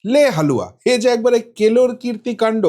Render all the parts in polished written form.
লে হালুয়া, এ যে একবারে কেলোর কীর্তিকাণ্ড।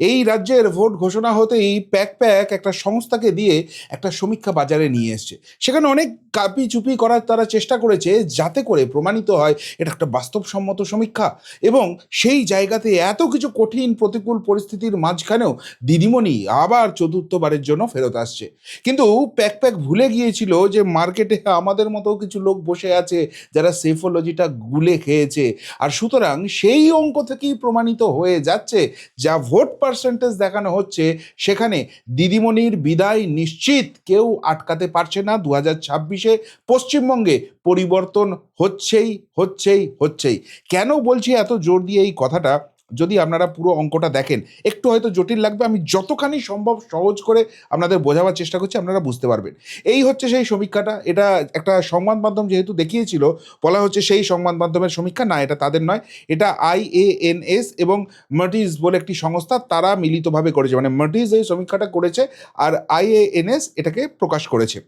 এই রাজ্যের ভোট ঘোষণা হতেই প্যাক প্যাক একটা সংস্থাকে দিয়ে একটা সমীক্ষা বাজারে নিয়ে এসছে। সেখানে অনেক কাপি চুপি করার তারা চেষ্টা করেছে যাতে করে প্রমাণিত হয় এটা একটা বাস্তবসম্মত সমীক্ষা। এবং সেই জায়গাতে এত কিছু কঠিন প্রতিকূল পরিস্থিতির মাঝখানেও দিদিমণি আবার চতুর্থবারের জন্য ফেরত আসছে। কিন্তু প্যাক প্যাক ভুলে গিয়েছিল যে মার্কেটে আমাদের মতো কিছু লোক বসে আছে যারা সেফোলজিটা গুলে খেয়েছে। আর সুতরাং সেই অঙ্ক থেকেই প্রমাণিত হয়ে যাচ্ছে যা ভোট পার্সেন্টেজ দেখানো হচ্ছে সেখানে দিদিমণির বিদায় নিশ্চিত, কেউ আটকাতে পারছে না। 2026-এ পশ্চিমবঙ্গে পরিবর্তন হচ্ছেই হচ্ছেই হচ্ছেই। কেন বলছি এত জোর দিয়ে এই কথাটা, যদি আপনারা পুরো অঙ্কটা দেখেন, একটু হয়তো জটিল লাগবে, আমি যতখানি সম্ভব সহজ করে আপনাদের বোঝাবার চেষ্টা করছি, আপনারা বুঝতে পারবেন। এই হচ্ছে সেই সমীক্ষাটা। এটা একটা সংবাদ মাধ্যম যেহেতু দেখিয়েছিল, বলা হচ্ছে সেই সংবাদ মাধ্যমের সমীক্ষা না, এটা তাদের নয়, এটা IANS এবং মার্টিজ বলে একটি সংস্থা, তারা মিলিতভাবে করেছে। মানে মার্টিজ এই সমীক্ষাটা করেছে আর IANS এটাকে প্রকাশ করেছে।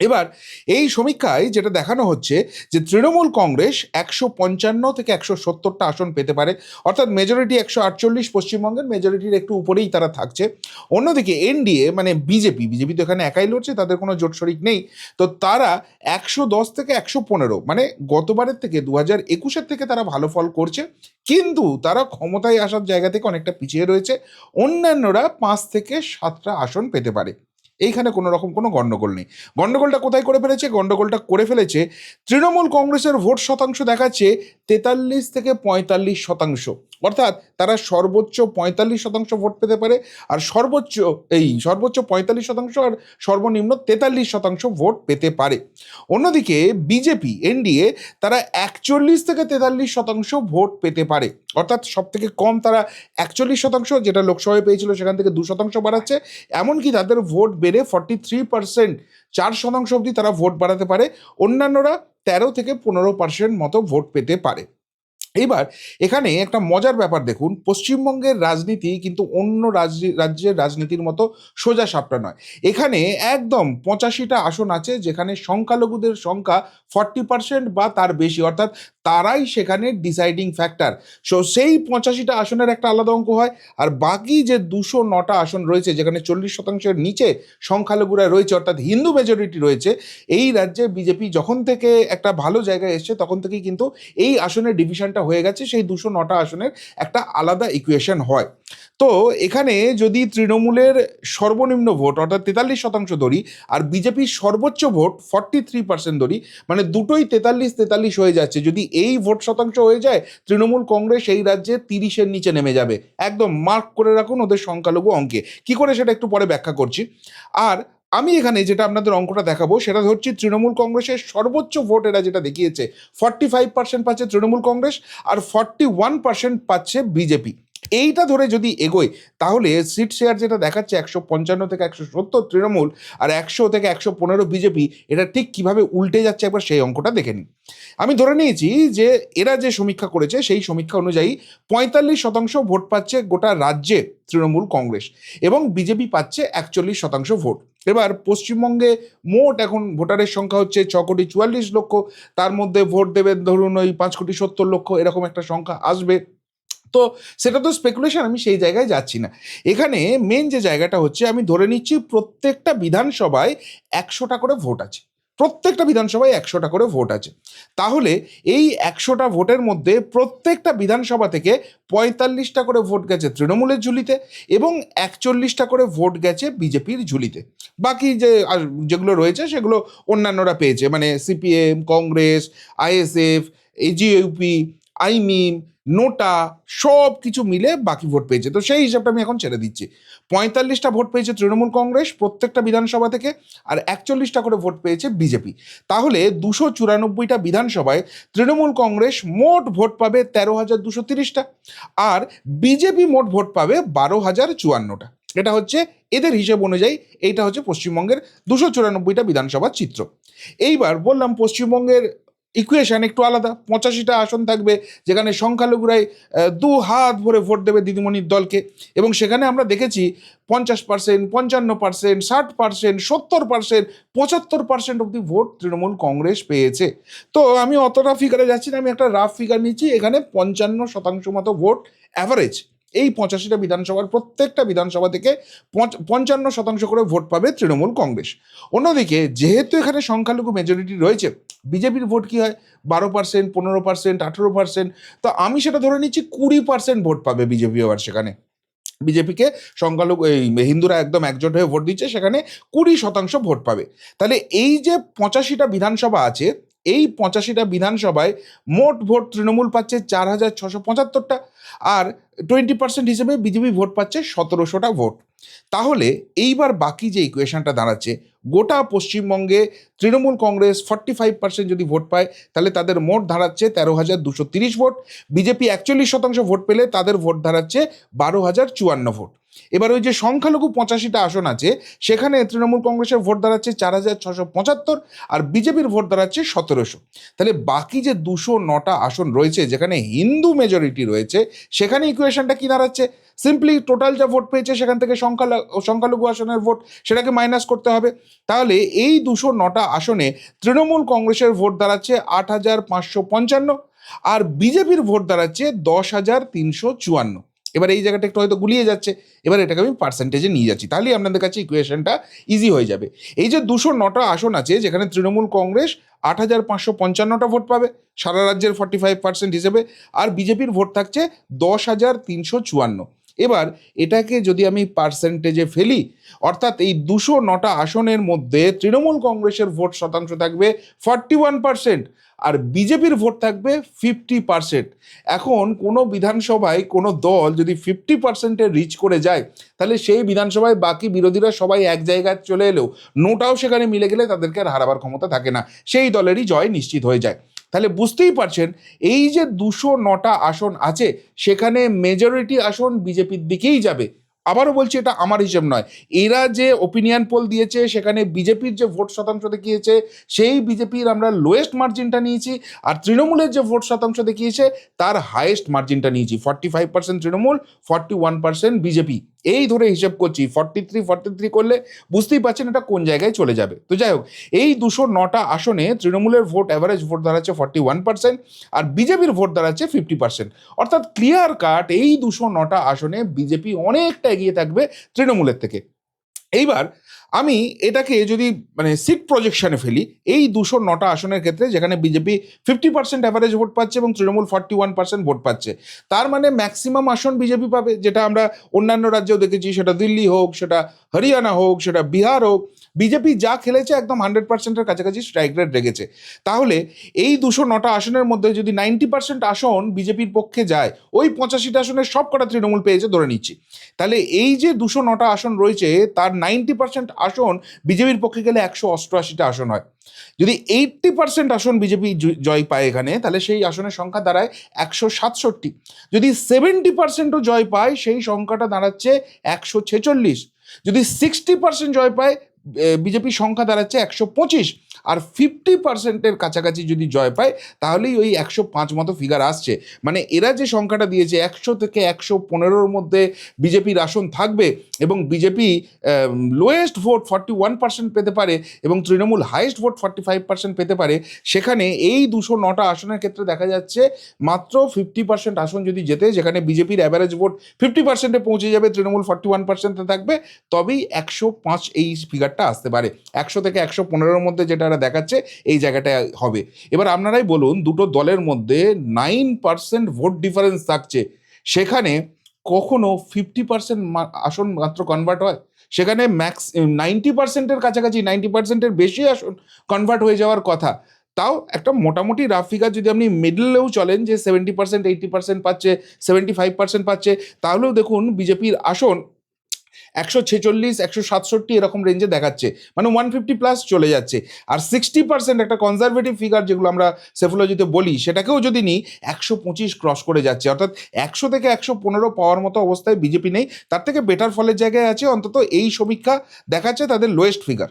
এবার এই সমীক্ষায় যেটা দেখানো হচ্ছে যে তৃণমূল কংগ্রেস 155 থেকে 170টা আসন পেতে পারে, অর্থাৎ মেজরিটি 148, পশ্চিমবঙ্গের মেজরিটির একটু উপরেই তারা থাকছে। অন্যদিকে এনডিএ মানে বিজেপি তো এখানে একাই লড়ছে, তাদের কোনো জোট শরিক নেই, তো তারা 110 থেকে 115, মানে গতবারের থেকে 2021-এর থেকে তারা ভালো ফল করছে, কিন্তু তারা ক্ষমতায় আসার জায়গা থেকে অনেকটা পিছিয়ে রয়েছে। অন্যান্যরা 5 থেকে 7টা আসন পেতে পারে। এইখানে কোনো রকম কোনো গণ্ডগোল নেই। গণ্ডগোলটা কোথায় করে ফেলেছে? গণ্ডগোলটা করে ফেলেছে তৃণমূল কংগ্রেসের ভোট শতাংশ দেখাচ্ছে 43 থেকে 45%, অর্থাৎ তারা সর্বোচ্চ 45% ভোট পেতে পারে, আর সর্বোচ্চ 45% আর সর্বনিম্ন 43% ভোট পেতে পারে। অন্যদিকে বিজেপি এনডিএ তারা 41 থেকে 43% ভোট পেতে পারে, অর্থাৎ সব থেকে কম তারা 41%, যেটা লোকসভায় পেয়েছিল সেখান থেকে 2% বাড়াচ্ছে। এমনকি তাদের ভোট বেড়ে 43%, 4% অবধি তারা ভোট বাড়াতে পারে। অন্যান্যরা 13 থেকে 15% মতো ভোট পেতে পারে। এইবার এখানে একটা মজার ব্যাপার দেখুন, পশ্চিমবঙ্গের রাজনীতি কিন্তু অন্য রাজ্যের রাজনীতির মতো সোজা সাপটা নয়। এখানে একদম 85টা আসন আছে যেখানে সংখ্যালঘুদের সংখ্যা 40% বা তার বেশি, অর্থাৎ তারাই সেখানে ডিসাইডিং ফ্যাক্টর। সো সেই 85টা আসনের একটা আলাদা অঙ্ক হয়। আর বাকি যে 209টা আসন রয়েছে যেখানে 40%-এর নিচে সংখ্যালঘুরা রয়েছে, অর্থাৎ হিন্দু মেজরিটি রয়েছে, এই রাজ্যে বিজেপি যখন থেকে একটা ভালো জায়গায় এসছে তখন থেকেই কিন্তু এই আসনের ডিভিশনটা হয়ে গেছে, সেই 209টা আসনের একটা আলাদা ইকুয়েশন হয়। তো এখানে যদি তৃণমূলের সর্বনিম্ন ভোট অর্থাৎ 43% ধরি আর বিজেপির সর্বোচ্চ ভোট 43% ধরি, মানে দুটোই 43 হয়ে যাচ্ছে। যদি এই ভোট শতাংশ হয়ে যায়, তৃণমূল কংগ্রেস এই রাজ্যে 30-এর নিচে নেমে যাবে। একদম মার্ক করে রাখুন ওদের সংখ্যালঘু অঙ্কে। কি করে সেটা একটু পরে ব্যাখ্যা করছি। আর আমি এখানে যেটা আপনাদের অঙ্কটা দেখাবো সেটা হচ্ছে তৃণমূল কংগ্রেসের সর্বোচ্চ ভোট এরা যেটা দেখিয়েছে, 45% পাচ্ছে তৃণমূল কংগ্রেস আর 41% পাচ্ছে বিজেপি। এইটা ধরে যদি এগোয় তাহলে সিট শেয়ার যেটা দেখাচ্ছে 155 থেকে 170 তৃণমূল আর 100 থেকে 115 বিজেপি, এটা ঠিক কিভাবে উল্টে যাচ্ছে একবার সেই অঙ্কটা দেখে নিন। আমি ধরে নিয়েছি যে এরা যে সমীক্ষা করেছে সেই সমীক্ষা অনুযায়ী 45% ভোট পাচ্ছে গোটা রাজ্যে তৃণমূল কংগ্রেস এবং বিজেপি পাচ্ছে 41% ভোট। এবার পশ্চিমবঙ্গে মোট এখন ভোটারের সংখ্যা হচ্ছে 6,44,00,000, তার মধ্যে ভোট দেবেন ধরুন ওই 5,70,00,000, এরকম একটা সংখ্যা আসবে। তো সেটা তো স্পেকুলেশন, আমি সেই জায়গায় যাচ্ছি না। এখানে মেন যে জায়গাটা হচ্ছে, আমি ধরে নিচ্ছি প্রত্যেকটা বিধানসভায় 100টা করে ভোট আছে, প্রত্যেকটা বিধানসভায় 100টা করে ভোট আছে। তাহলে এই 100টা ভোটের মধ্যে প্রত্যেকটা বিধানসভা থেকে 45টা করে ভোট গেছে তৃণমূলের ঝুলিতে এবং 41টা করে ভোট গেছে বিজেপির ঝুলিতে। বাকি যেগুলো রয়েছে সেগুলো অন্যান্যরা পেয়েছে, মানে CPM, Congress, ISF, AGUP, AIMIM, NOTA, সব কিছু মিলে বাকি ভোট পেয়েছে। তো সেই হিসাবটা আমি এখন ছেড়ে দিচ্ছি। 45টা ভোট পেয়েছে তৃণমূল কংগ্রেস প্রত্যেকটা বিধানসভা থেকে, আর 41টা করে ভোট পেয়েছে বিজেপি। তাহলে 294টা বিধানসভায় তৃণমূল কংগ্রেস মোট ভোট পাবে 13,230টা আর বিজেপি মোট ভোট পাবে 12,054টা। এটা হচ্ছে এদের হিসেব অনুযায়ী, এইটা হচ্ছে পশ্চিমবঙ্গের 294টা বিধানসভার চিত্র। এইবার বললাম পশ্চিমবঙ্গের ইকুয়েশন একটু আলাদা। 85টা আসন থাকবে যেখানে সংখ্যালঘুরাই দু হাত ভরে ভোট দেবে দিদিমণির দলকে, এবং সেখানে আমরা দেখেছি 50%, 55%, 60%, 70%, 75% অব্দি ভোট তৃণমূল কংগ্রেস পেয়েছে। তো আমি অতটা ফিগারে যাচ্ছি না, আমি একটা রাফ ফিগার নিচ্ছি, এখানে 55% মতো ভোট অ্যাভারেজ এই 85টা বিধানসভার প্রত্যেকটা বিধানসভা থেকে 55% করে ভোট পাবে তৃণমূল কংগ্রেস। অন্যদিকে যেহেতু এখানে সংখ্যালঘু মেজরিটি রয়েছে, বিজেপির ভোট কি হয় 12%, 15%, 18%, তো আমি সেটা ধরে নিচ্ছি 20% ভোট পাবে বিজেপি আবার সেখানে। বিজেপিকে সংখ্যালঘু এই হিন্দুরা একদম একজোট হয়ে ভোট দিচ্ছে, সেখানে 20% ভোট পাবে। তাহলে এই যে 85টা বিধানসভা আছে, এই 85টা বিধানসভায় মোট ভোট তৃণমূল পাচ্ছে 4675টা, আর 20% হিসেবে বিজেপি ভোট পাচ্ছে 1700টা ভোট। তাহলে এইবার বাকি যে ইকুয়েশনটা দাঁড়াচ্ছে, গোটা পশ্চিমবঙ্গে তৃণমূল কংগ্রেস 45% যদি ভোট পায়, তাহলে তাদের মোট দাঁড়াচ্ছে 13,230 ভোট। বিজেপি 41% ভোট পেলে তাদের ভোট দাঁড়াচ্ছে 12,054 ভোট। এবার ওই যে সংখ্যালঘু 85টা আসন আছে, সেখানে তৃণমূল কংগ্রেসের ভোট দাঁড়াচ্ছে 4,675, আর বিজেপির ভোট দাঁড়াচ্ছে 1700। তাহলে বাকি যে 209টা আসন রয়েছে যেখানে হিন্দু মেজরিটি রয়েছে, সেখানে ইকুয়েশনটা কি দাঁড়াচ্ছে? সিম্পলি টোটাল যা ভোট পেয়েছে সেখান থেকে সংখ্যালঘু আসনের ভোট সেটাকে মাইনাস করতে হবে। তাহলে এই 209টা আসনে তৃণমূল কংগ্রেসের ভোট দাঁড়াচ্ছে 8,555, আর বিজেপির ভোট দাঁড়াচ্ছে 10,354। এবার এই জায়গাটা একটু হয়তো গুলিয়ে যাচ্ছে, এবার এটাকে আমি পার্সেন্টেজে নিয়ে যাচ্ছি, তাহলেই আপনাদের কাছে ইকুয়েশনটা ইজি হয়ে যাবে। এই যে 209টা আসন আছে যেখানে তৃণমূল কংগ্রেস 8,555টা ভোট পাবে সারা রাজ্যের 45% হিসেবে, আর বিজেপির ভোট থাকছে 10,354। এবার এটাকে যদি আমি পার্সেন্টেজে ফেলি, অর্থাৎ এই 209টা আসনের মধ্যে তৃণমূল কংগ্রেসের ভোট শতাংশ থাকবে 41%, আর বিজেপির ভোট থাকবে 50%। এখন কোনো বিধানসভায় কোনো দল যদি 50%-এ রিচ করে যায়, তাহলে সেই বিধানসভায় বাকি বিরোধীরা সবাই এক জায়গায় চলে এলেও নোটাও সেখানে মিলে গেলে তাদেরকে আর হারাবার ক্ষমতা থাকে না, সেই দলেরই জয় নিশ্চিত হয়ে যায়। তাহলে বুঝতেই পারছেন এই যে 209টা আসন আছে, সেখানে মেজরিটি আসন বিজেপির দিকেই যাবে। আবারও বলছি, এটা আমার হিসেব নয়, এরা যে ওপিনিয়ন পোল দিয়েছে সেখানে বিজেপির যে ভোট শতাংশ দেখিয়েছে সেই বিজেপির আমরা লোয়েস্ট মার্জিনটা নিয়েছি, আর তৃণমূলের যে ভোট শতাংশ দেখিয়েছে তার হাইয়েস্ট মার্জিনটা নিয়েছি। 45% তৃণমূল, 41% বিজেপি, এই ধরে হিসেব করছি। 43 করলে বুঝতেই পারছেন এটা কোন জায়গায় চলে যাবে। তো যাই হোক, এই 209টা আসনে তৃণমূলের ভোট অ্যাভারেজ ভোট দাঁড়াচ্ছে 41%, আর বিজেপির ভোট দাঁড়াচ্ছে 50%। অর্থাৎ ক্লিয়ার কাট এই 209টা আসনে বিজেপি অনেকটা এগিয়ে থাকবে তৃণমূলের থেকে। এইবার আমি এটাকে যদি মানে সিট প্রজেকশনে ফেলি, এই 209টা আসনের ক্ষেত্রে যেখানে বিজেপি 50% অ্যাভারেজ ভোট পাচ্ছে এবং তৃণমূল 41% ভোট পাচ্ছে, তার মানে ম্যাক্সিমাম আসন বিজেপি পাবে, যেটা আমরা অন্যান্য রাজ্যেও দেখেছি, সেটা দিল্লি হোক, সেটা হরিয়ানা হোক, সেটা বিহার হোক, বিজেপি যা খেলেছে একদম 100%-এর কাছাকাছি স্ট্রাইক রেট রেখেছে। তাহলে এই 209টা আসনের মধ্যে যদি 90% আসন বিজেপির পক্ষে যায়, ওই 85টা আসনের সব কটা তৃণমূল পেয়েছে ধরে নিচ্ছি, তাহলে এই যে 209টা আসন রয়েছে তার 90% আসন বিজেপির পক্ষে গেলে 188টা আসন হয়। যদি 80% আসন বিজেপি জয় পায় এখানে, তাহলে সেই আসনের সংখ্যা দাঁড়ায় 167। যদি 70%ও জয় পায়, সেই সংখ্যাটা দাঁড়াচ্ছে 146। যদি 60% জয় পায়, বিজেপির সংখ্যা দাঁড়াচ্ছে 125। আর 50%-এর কাছাকাছি যদি জয় পায়, তাহলেই ওই 105 মতো ফিগার আসছে। মানে এরা যে সংখ্যাটা দিয়েছে 100 থেকে 115-র মধ্যে বিজেপির আসন থাকবে, এবং বিজেপি লোয়েস্ট ভোট 41% পেতে পারে এবং তৃণমূল হাইয়েস্ট ভোট 45% পেতে পারে, সেখানে এই 209টা আসনের ক্ষেত্রে দেখা যাচ্ছে মাত্র 50% আসন যদি জেতে, যেখানে বিজেপির অ্যাভারেজ ভোট 50%-এ পৌঁছে যাবে, তৃণমূল 41%-এ থাকবে, তবেই 105 এই ফিগারটা আসতে পারে। 100 থেকে 115-র মধ্যে যেটা দেখাচ্ছে এই জায়গাটায় হবে। এবার আপনারাই বলুন, দুটো দলের মধ্যে 9% ভোট ডিফারেন্স থাকছে, সেখানে কখনো 50% আসন মাত্র কনভার্ট হয়? সেখানে 90%-এর কাছাকাছি, 90%-এর বেশি আসন কনভার্ট হয়ে যাওয়ার কথা। তাও একটা মোটামুটি রাফ ফিগার যদি আপনি মিডলেও চলেন যে 70%, 80% পাচ্ছে, 75% পাচ্ছে, তাহলেও দেখুন বিজেপির আসন 146, 167 এরকম রেঞ্জে দেখাচ্ছে, মানে 150+ চলে যাচ্ছে। আর 60% একটা কনজারভেটিভ ফিগার যেগুলো আমরা সেফোলজিতে বলি, সেটাকেও যদি নিই 125 ক্রস করে যাচ্ছে, অর্থাৎ 100 থেকে 115 পাওয়ার মতো অবস্থায় বিজেপি নেই, তার থেকে বেটার ফলের জায়গায় আছে, অন্তত এই সমীক্ষা দেখাচ্ছে তাদের লোয়েস্ট ফিগার।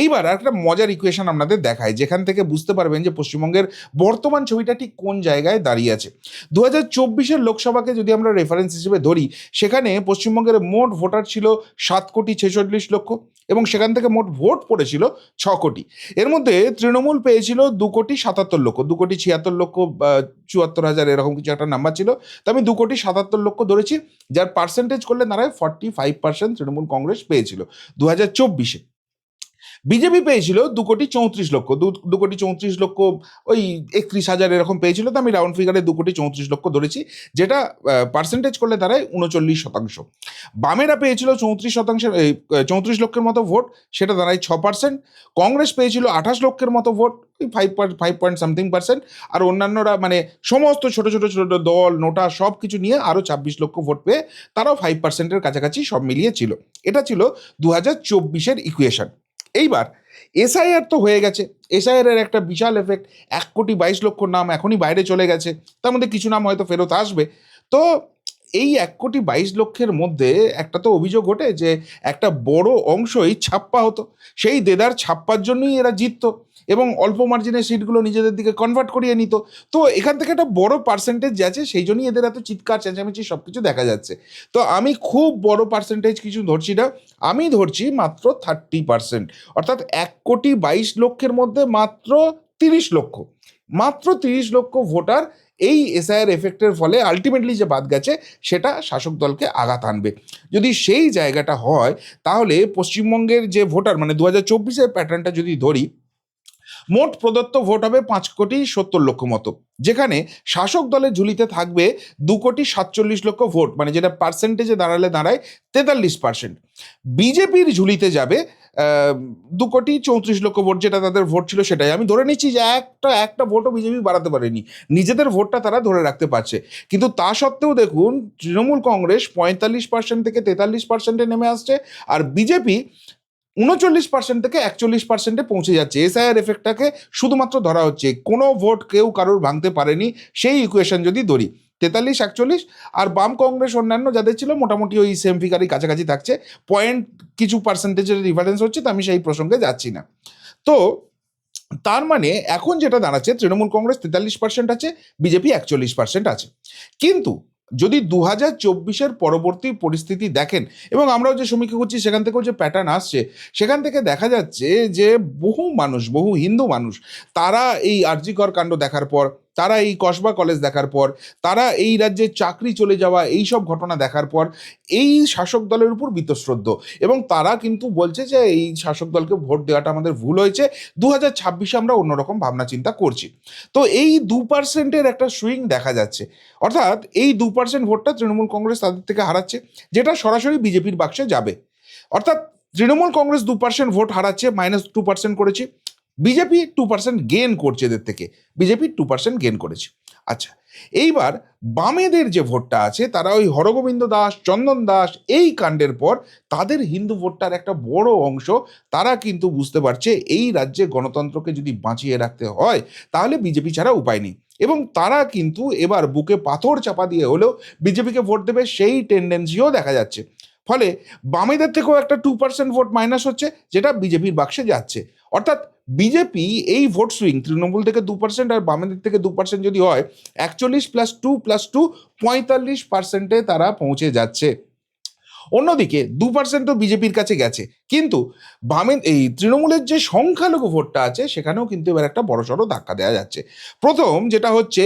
এইবার একটা মজার ইকুয়েশন আপনাদের দেখায়, যেখান থেকে বুঝতে পারবেন যে পশ্চিমবঙ্গের বর্তমান ছবিটা ঠিক কোন জায়গায় দাঁড়িয়ে আছে। 2024 লোকসভাকে যদি আমরা রেফারেন্স হিসেবে ধরি, সেখানে পশ্চিমবঙ্গের মোট ভোটার ছিল 7,46,00,000 এবং সেখান থেকে মোট ভোট পড়েছিল 6 কোটি। এর মধ্যে তৃণমূল পেয়েছিল 2,77,00,000, 2,76,74,000 এরকম কিছু একটা নাম্বার ছিল। তো আমি 2,77,00,000 ধরেছি, যার পার্সেন্টেজ করলে দাঁড়ায় 45% তৃণমূল কংগ্রেস পেয়েছিল 2024-এ। বিজেপি পেয়েছিল 2,34,00,000, 2,34,00,000 ওই 31,000 এরকম পেয়েছিল। তো আমি রাউন্ড ফিগারে 2,34,00,000 ধরেছি, যেটা পার্সেন্টেজ করলে দাঁড়ায় 39%। বামেরা পেয়েছিল 34 লক্ষের মতো ভোট, সেটা দাঁড়ায় 6%। কংগ্রেস পেয়েছিল 28 লক্ষের মতো ভোট, ওই 5.something%। আর অন্যান্যরা মানে সমস্ত ছোট ছোট ছোট দল নোটা সব কিছু নিয়ে আরও 26 লক্ষ ভোট পেয়ে তারাও 5%-এর কাছাকাছি সব মিলিয়ে ছিল। এটা ছিল 2024-এর ইকুয়েশন। এইবার এসআইআর তো হয়ে গেছে, এসআইআর এর একটা বিশাল এফেক্ট, 1,22,00,000 নাম এখনই বাইরে চলে গেছে, তার মধ্যে কিছু নাম হয়তো ফেরত আসবে। তো এই 1,22,00,000-এর মধ্যে একটা তো অভিযোগ ওঠে যে একটা বড় অংশই ছাপ্পা হতো, সেই দেদার ছাপ্পার জন্যই এরা জিততো এবং অল্প মার্জিনের সিটগুলো নিজেদের দিকে কনভার্ট করিয়ে নিত। তো এখান থেকে একটা বড় পার্সেন্টেজ আছে, সেই জন্যই এদের এত চিৎকার চেঁচামেচি সব কিছু দেখা যাচ্ছে। তো আমি খুব বড় পার্সেন্টেজ কিছু ধরছি না, আমি ধরছি মাত্র 30%, অর্থাৎ 1,22,00,000 মধ্যে মাত্র 30 লক্ষ, মাত্র 30 লক্ষ ভোটার এই এসআইআর এফেক্টের ফলে আলটিমেটলি যে বাদ গেছে সেটা শাসক দলকে আঘাত আনবে। যদি সেই জায়গাটা হয়, তাহলে পশ্চিমবঙ্গের যে ভোটার মানে 2024-এর প্যাটার্নটা যদি ধরি, মোট প্রদত্ত ভোট হবে 5,70,00,000 মতো, যেখানে শাসক দলের ঝুলিতে থাকবে 2,47,00,000 ভোট, মানে যেটা পার্সেন্টেজে দাঁড়ায় 43%। বিজেপির ঝুলিতে যাবে 2,34,00,000 ভোট, যেটা তাদের ভোট ছিল সেটাই। আমি ধরে নিচ্ছি যে একটা ভোটও বিজেপি বাড়াতে পারেনি, নিজেদের ভোটটা তারা ধরে রাখতে পারছে। কিন্তু তা সত্ত্বেও দেখুন, তৃণমূল কংগ্রেস 45% থেকে 43%-এ নেমে আসছে, আর বিজেপি 39% থেকে 41%-এ পৌঁছে যাচ্ছে। এসআইআর এফেক্টটাকে শুধুমাত্র ধরা হচ্ছে, কোনো ভোট কেউ কারোর ভাঙতে পারেনি সেই ইকুয়েশন যদি ধরি, 43-41। আর বাম কংগ্রেস অন্যান্য যাদের ছিল মোটামুটি ওই সেম ফিগারই কাছাকাছি থাকছে, পয়েন্ট কিছু পার্সেন্টেজের ডিফারেন্স হচ্ছে, তো আমি সেই প্রসঙ্গে যাচ্ছি না। তো তার মানে এখন যেটা দাঁড়াচ্ছে, তৃণমূল কংগ্রেস 43% আছে, বিজেপি 41% আছে। কিন্তু যদি 2024-এর পরবর্তী পরিস্থিতি দেখেন, এবং আমরাও যে সমীক্ষা করছি সেখান থেকেও যে প্যাটার্ন আসছে, সেখান থেকে দেখা যাচ্ছে যে বহু হিন্দু মানুষ, তারা এই আরজি কর কাণ্ড দেখার পর, তারা এই কসবা কলেজ দেখার পর, তারা এই রাজ্যে চাকরি চলে যাওয়া এই সব ঘটনা দেখার পর এই শাসক দলের উপর বীতশ্রদ্ধ, এবং তারা কিন্তু বলছে যে এই শাসক দলকে ভোট দেওয়াটা আমাদের ভুল হয়েছে, 2026-এ আমরা অন্যরকম ভাবনা চিন্তা করছি। তো এই 2%-এর একটা সুইং দেখা যাচ্ছে, অর্থাৎ এই 2% ভোটটা তৃণমূল কংগ্রেস তাদের থেকে হারাচ্ছে, যেটা সরাসরি বিজেপির বাক্সে যাবে। অর্থাৎ তৃণমূল কংগ্রেস 2% ভোট হারাচ্ছে, -2% করেছে, বিজেপি 2% গেন করছে এদের থেকে, বিজেপি 2% গেন করেছে। আচ্ছা, এইবার বামেদের যে ভোটটা আছে, তারা ওই হরগোবিন্দ দাস, চন্দন দাস এই কাণ্ডের পর তাদের হিন্দু ভোটটার একটা বড় অংশ, তারা কিন্তু বুঝতে পারছে এই রাজ্যে গণতন্ত্রকে যদি বাঁচিয়ে রাখতে হয় তাহলে বিজেপি ছাড়া উপায় নেই, এবং তারা কিন্তু এবার বুকে পাথর চাপা দিয়ে হলেও বিজেপিকে ভোট দেবে, সেই টেন্ডেন্সিও দেখা যাচ্ছে। ফলে বামেদের থেকেও একটা 2% ভোট মাইনাস হচ্ছে, যেটা বিজেপির বাক্সে যাচ্ছে। অর্থাৎ বিজেপি এই ভোট সুইং, তৃণমূল থেকে 2% আর বামেদের থেকে 2% যদি হয়, 41+2+2 45%-এ তারা পৌঁছে যাচ্ছে। অন্যদিকে 2% তো বিজেপির কাছে গেছে, কিন্তু এই তৃণমূলের যে সংখ্যালঘু ভোটটা আছে সেখানেও কিন্তু এবার একটা বড়সড় ধাক্কা দেওয়া যাচ্ছে। প্রথম যেটা হচ্ছে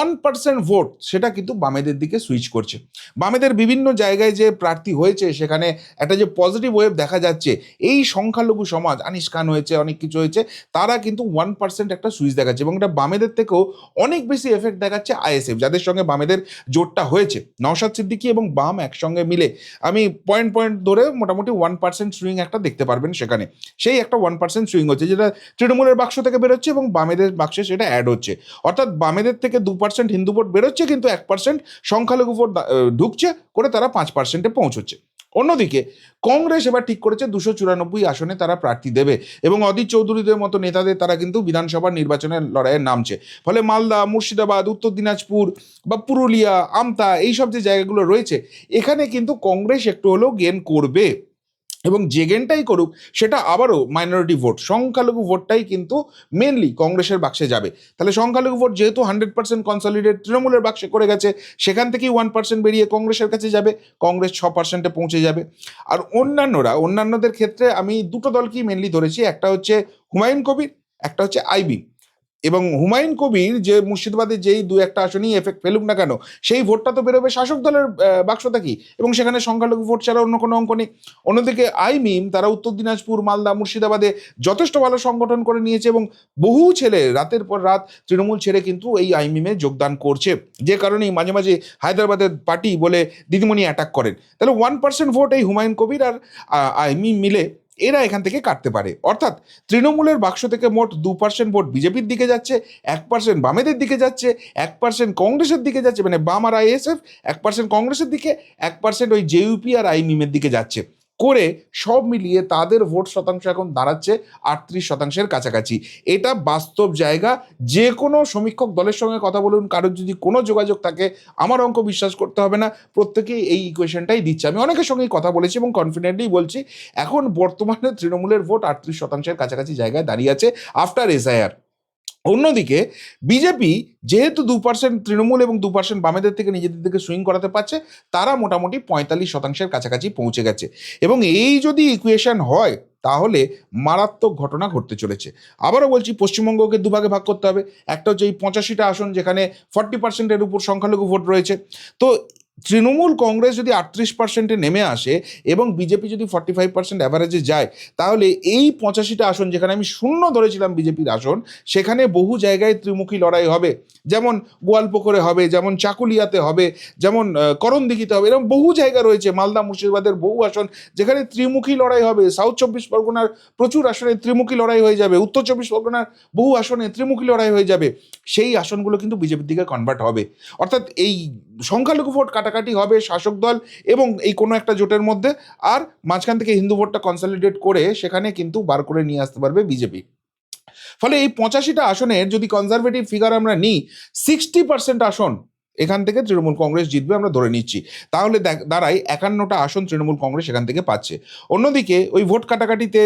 1% ভোট, সেটা কিন্তু বামেদের দিকে সুইচ করছে। বামেদের বিভিন্ন জায়গায় যে প্রার্থী হয়েছে সেখানে একটা যে পজিটিভ ওয়েভ দেখা যাচ্ছে, এই সংখ্যালঘু সমাজ, আনিস খান হয়েছে, অনেক কিছু হয়েছে, তারা কিন্তু 1% একটা সুইচ দেখাচ্ছে, এবং এটা বামেদের থেকেও অনেক বেশি এফেক্ট দেখাচ্ছে আইএসএফ, যাদের সঙ্গে বামেদের জোটটা হয়েছে, নওশাদ সিদ্দিকী এবং বাম একসঙ্গে মিলে আমি পয়েন্ট ধরে মোটামুটি 1% সুইং একটা দেখতে পারবেন সেখানে। সেই একটা 1% সুইং হচ্ছে, যেটা তৃণমূলের বাক্স থেকে বেরোচ্ছে এবং বামেদের বাক্সে সেটা অ্যাড হচ্ছে। অর্থাৎ বামেদের থেকে 2% হিন্দু ভোট বেরোচ্ছে, কিন্তু 1% সংখ্যালঘু ভোট ঢুকছে, করে তারা 5%-এ পৌঁছচ্ছে। অন্যদিকে কংগ্রেস এবার ঠিক করেছে 294 আসনে তারা প্রার্থী দেবে এবং অধীর চৌধুরীদের মতো নেতাদের তারা কিন্তু বিধানসভা নির্বাচনের লড়াইয়ে নামছে। ফলে মালদা, মুর্শিদাবাদ, উত্তর দিনাজপুর বা পুরুলিয়া, আমতা এইসব যে জায়গাগুলো রয়েছে এখানে কিন্তু কংগ্রেস একটু হলেও গেন করবে এবং যে গেনটাই করুক সেটা আবারও মাইনরিটি ভোট, সংখ্যালঘু ভোটটাই কিন্তু মেনলি কংগ্রেসের বাক্সে যাবে। তাহলে সংখ্যালঘু ভোট যেহেতু 100% কনসলিডেট তৃণমূলের বাক্সে করে গেছে, সেখান থেকেই 1% বেরিয়ে কংগ্রেসের কাছে যাবে, কংগ্রেস 6%-এ পৌঁছে যাবে। আর অন্যান্যদের ক্ষেত্রে আমি দুটো দলকেই মেনলি ধরেছি, একটা হচ্ছে হুমায়ুন কবির, একটা হচ্ছে আইবি। এবং হুমায়ুন কবির যে মুর্শিদাবাদে যেই দু একটা আসনেই এফেক্ট ফেলুক না কেন, সেই ভোটটা তো বেরোবে শাসক দলের বাক্স থেকেই এবং সেখানে সংখ্যালঘু ভোট ছাড়া অন্য কোনো অঙ্ক নেই। অন্যদিকে আইমিম তারা উত্তর দিনাজপুর, মালদা, মুর্শিদাবাদে যথেষ্ট ভালো সংগঠন করে নিয়েছে এবং বহু ছেলে রাতের পর রাত তৃণমূল ছেড়ে কিন্তু এই আইমিমে যোগদান করছে, যে কারণেই মাঝে মাঝে হায়দ্রাবাদের পার্টি বলে দিদিমণি অ্যাটাক করেন। তাহলে 1% ভোট এই হুমায়ুন কবির আর আইমিম মিলে এরা এখান থেকে কাটতে পারে। অর্থাৎ তৃণমূলের বাক্স থেকে মোট 2% ভোট বিজেপির দিকে যাচ্ছে, 1% বামেদের দিকে যাচ্ছে, 1% কংগ্রেসের দিকে যাচ্ছে, মানে বাম আর আইএসএফ, 1% কংগ্রেসের দিকে, 1% ওই জেইউপি আর আইমিমের দিকে যাচ্ছে করে সব মিলিয়ে তাদের ভোট শতাংশ এখন দাঁড়াচ্ছে 38%-এর কাছাকাছি। এটা বাস্তব জায়গা। যে কোনো সমীক্ষক দলের সঙ্গে কথা বলুন, কারোর যদি কোনো যোগাযোগ থাকে, আমার অঙ্ক বিশ্বাস করতে হবে না, প্রত্যেকেই এই ইকুয়েশনটাই দিচ্ছে। আমি অনেকের সঙ্গেই কথা বলেছি এবং কনফিডেন্টলি বলছি এখন বর্তমানে তৃণমূলের ভোট 38%-এর কাছাকাছি জায়গায় দাঁড়িয়ে আছে আফটার এসআইআর। অন্যদিকে বিজেপি যেহেতু 2% তৃণমূল এবং 2% বামেদের থেকে নিজেদের দিকে সুইং করাতে পারছে, তারা মোটামুটি 45%-এর কাছাকাছি পৌঁছে গেছে এবং এই যদি ইকুয়েশন হয় তাহলে মারাত্মক ঘটনা ঘটতে চলেছে। আবারও বলছি, পশ্চিমবঙ্গকে দুভাগে ভাগ করতে হবে। একটা হচ্ছে এই 85টা আসন যেখানে 40%-এর উপর সংখ্যালঘু ভোট রয়েছে। তো তৃণমূল কংগ্রেস যদি 38%-এ নেমে আসে এবং বিজেপি যদি 45% অ্যাভারেজে যায়, তাহলে এই 85টা আসন যেখানে আমি শূন্য ধরেছিলাম বিজেপির আসন, সেখানে বহু জায়গায় ত্রিমুখী লড়াই হবে। যেমন গোয়ালপুকুরে হবে, যেমন চাকুলিয়াতে হবে, যেমন করণদিঘিতে হবে, এরকম বহু জায়গা রয়েছে, মালদা মুর্শিদাবাদের বহু আসন যেখানে ত্রিমুখী লড়াই হবে। সাউথ 24 পরগনার প্রচুর আসনে ত্রিমুখী লড়াই হয়ে যাবে, উত্তর 24 পরগনার বহু আসনে ত্রিমুখী লড়াই হয়ে যাবে। সেই আসনগুলো কিন্তু বিজেপির দিকে কনভার্ট হবে। অর্থাৎ এই সংখ্যালঘু ভোট কাটাকাটি হবে শাসক দল এবং এই কোনো একটা জোটের মধ্যে, আর মাঝখান থেকে হিন্দু ভোটটা কনসলিডেট করে সেখানে কিন্তু বার করে নিয়ে আসতে পারবে বিজেপি। ফলে এই 85টা আসনের যদি কনজারভেটিভ ফিগার আমরা নিই, 60% আসন এখান থেকে তৃণমূল কংগ্রেস জিতবে আমরা ধরে নিচ্ছি। তাহলে দাঁড়ায় 51টা আসন তৃণমূল কংগ্রেস এখান থেকে পাচ্ছে। অন্যদিকে ওই ভোট কাটাকাটিতে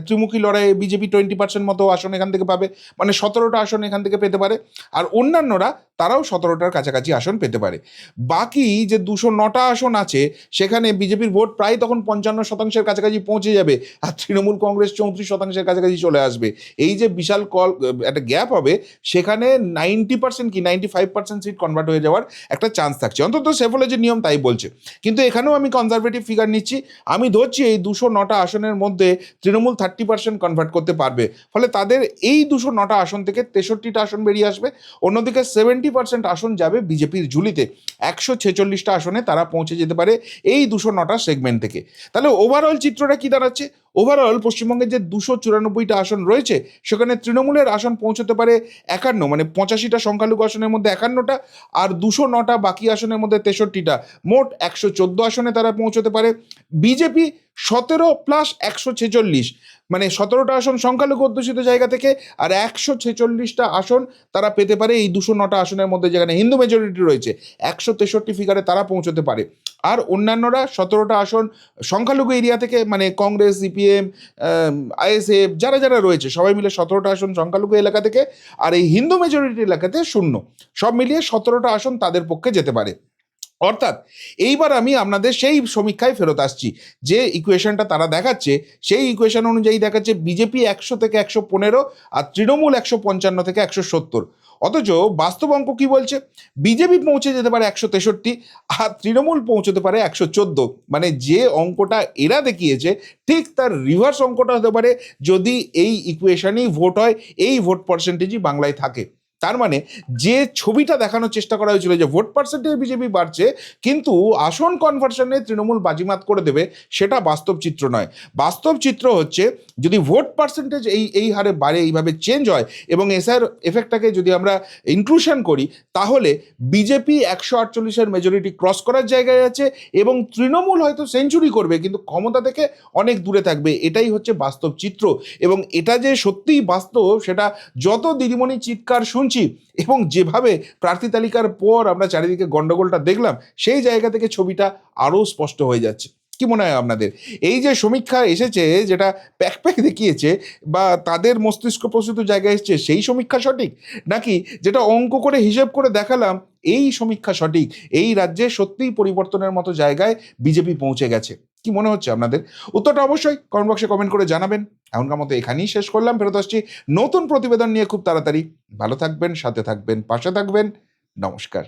ত্রিমুখী লড়াইয়ে বিজেপি 20% মতো আসন এখান থেকে পাবে, মানে 17টা আসন এখান থেকে পেতে পারে, আর অন্যান্যরা তারাও 17টার কাছাকাছি আসন পেতে পারে। বাকি যে 209টা আসন আছে সেখানে বিজেপির ভোট প্রায় তখন 55%-এর কাছাকাছি পৌঁছে যাবে আর তৃণমূল কংগ্রেস 34%-এর কাছাকাছি চলে আসবে। এই যে বিশাল একটা গ্যাপ হবে, সেখানে 90% কি 95% সিট কনভার্ট হয়ে যাওয়ার একটা চান্স থাকছে, অন্তত সেফোলজির নিয়ম তাই বলছে। কিন্তু এখানেও আমি কনজারভেটিভ ফিগার নিচ্ছি, আমি ধরছি এই 209টা আসনের মধ্যে তৃণমূল 30% কনভার্ট করতে পারবে। ফলে তাদের এই 209টা আসন থেকে 63টা আসন বেরিয়ে আসবে। অন্যদিকে 70% আসন যাবে বিজেপির ঝুলিতে, 146টা আসনে তারা পৌঁছে যেতে পারে এই 209টা সেগমেন্ট থেকে। তাহলে ওভারঅল চিত্রটা কি দাঁড়াচ্ছে? ওভারঅল পশ্চিমবঙ্গের যে 294টা আসন রয়েছে সেখানে তৃণমূলের আসন পৌঁছতে পারে 51, মানে 85টা সংখ্যালঘু আসনের মধ্যে 51টা, আর 209টা বাকি আসনের মধ্যে 63টা, মোট 114 আসনে তারা পৌঁছতে পারে। বিজেপি 17 প্লাস 146, মানে 17টা আসন সংখ্যালঘু অধ্যুষিত জায়গা থেকে, আর 146টা আসন তারা পেতে পারে এই 209টা আসনের মধ্যে যেখানে হিন্দু মেজরিটি রয়েছে, 163 ফিগারে তারা পৌঁছতে পারে। আর অন্যান্যরা 17টা আসন সংখ্যালঘু এরিয়া থেকে, মানে কংগ্রেস, সিপিএম, আইএসএফ যারা যারা রয়েছে সবাই মিলে 17টা আসন সংখ্যালঘু এলাকা থেকে, আর এই হিন্দু মেজরিটি এলাকাতে 0, সব মিলিয়ে 17টা আসন তাদের পক্ষে যেতে পারে। অর্থাৎ এইবার আমি আপনাদের সেই সমীক্ষায় ফেরত আসছি, যে ইকুয়েশনটা তারা দেখাচ্ছে সেই ইকুয়েশন অনুযায়ী দেখাচ্ছে বিজেপি 100 থেকে 115 আর তৃণমূল 155 থেকে 170। অথচ বাস্তব অঙ্ক কি বলছে? বিজেপি পৌঁছে যেতে পারে 163 আর তৃণমূল পৌঁছতে পারে 114। মানে যে অঙ্কটা এরা দেখিয়েছে ঠিক তার রিভার্স অঙ্কটা হতে পারে যদি এই ইকুয়েশনেই ভোট হয়, এই ভোট পার্সেন্টেজই বাংলায় থাকে। তার মানে যে ছবিটা দেখানোর চেষ্টা করা হয়েছিল যে ভোট পার্সেন্টেজ বিজেপি বাড়ছে কিন্তু আসন কনভার্সনে তৃণমূল বাজিমাত করে দেবে, সেটা বাস্তব চিত্র নয়। বাস্তব চিত্র হচ্ছে যদি ভোট পার্সেন্টেজ এই হারে বাড়ে, এইভাবে চেঞ্জ হয় এবং এসআর এফেক্টটাকে যদি আমরা ইনক্লুশন করি, তাহলে বিজেপি 148-এর মেজরিটি ক্রস করার জায়গায় আছে এবং তৃণমূল হয়তো সেঞ্চুরি করবে কিন্তু ক্ষমতা থেকে অনেক দূরে থাকবে। এটাই হচ্ছে বাস্তব চিত্র এবং এটা যে সত্যিই বাস্তব সেটা যত দিদিমণি চিৎকার শুনছি এবং যেভাবে প্রার্থী তালিকার পর আমরা চারিদিকে গন্ডগোলটা দেখলাম, সেই জায়গা থেকে ছবিটা আরও স্পষ্ট হয়ে যাচ্ছে। কি মনে হয় আপনাদের? এই যে সমীক্ষা এসেছে, যেটা প্যাক প্যাক দেখিয়েছে বা তাদের মস্তিষ্ক প্রসূত জায়গায় এসেছে, সেই সমীক্ষা সঠিক, নাকি যেটা অঙ্ক করে হিসেব করে দেখালাম এই সমীক্ষা সঠিক? এই রাজ্যে সত্যিই পরিবর্তনের মতো জায়গায় বিজেপি পৌঁছে গেছে। কি মনে হচ্ছে আপনাদের? উত্তরটা অবশ্যই কমেন্ট বক্সে কমেন্ট করে জানাবেন। এখনকার মতো এখানেই শেষ করলাম, ফেরত আসছি নতুন প্রতিবেদন নিয়ে খুব তাড়াতাড়ি। ভালো থাকবেন, সাথে থাকবেন, পাশে থাকবেন। নমস্কার।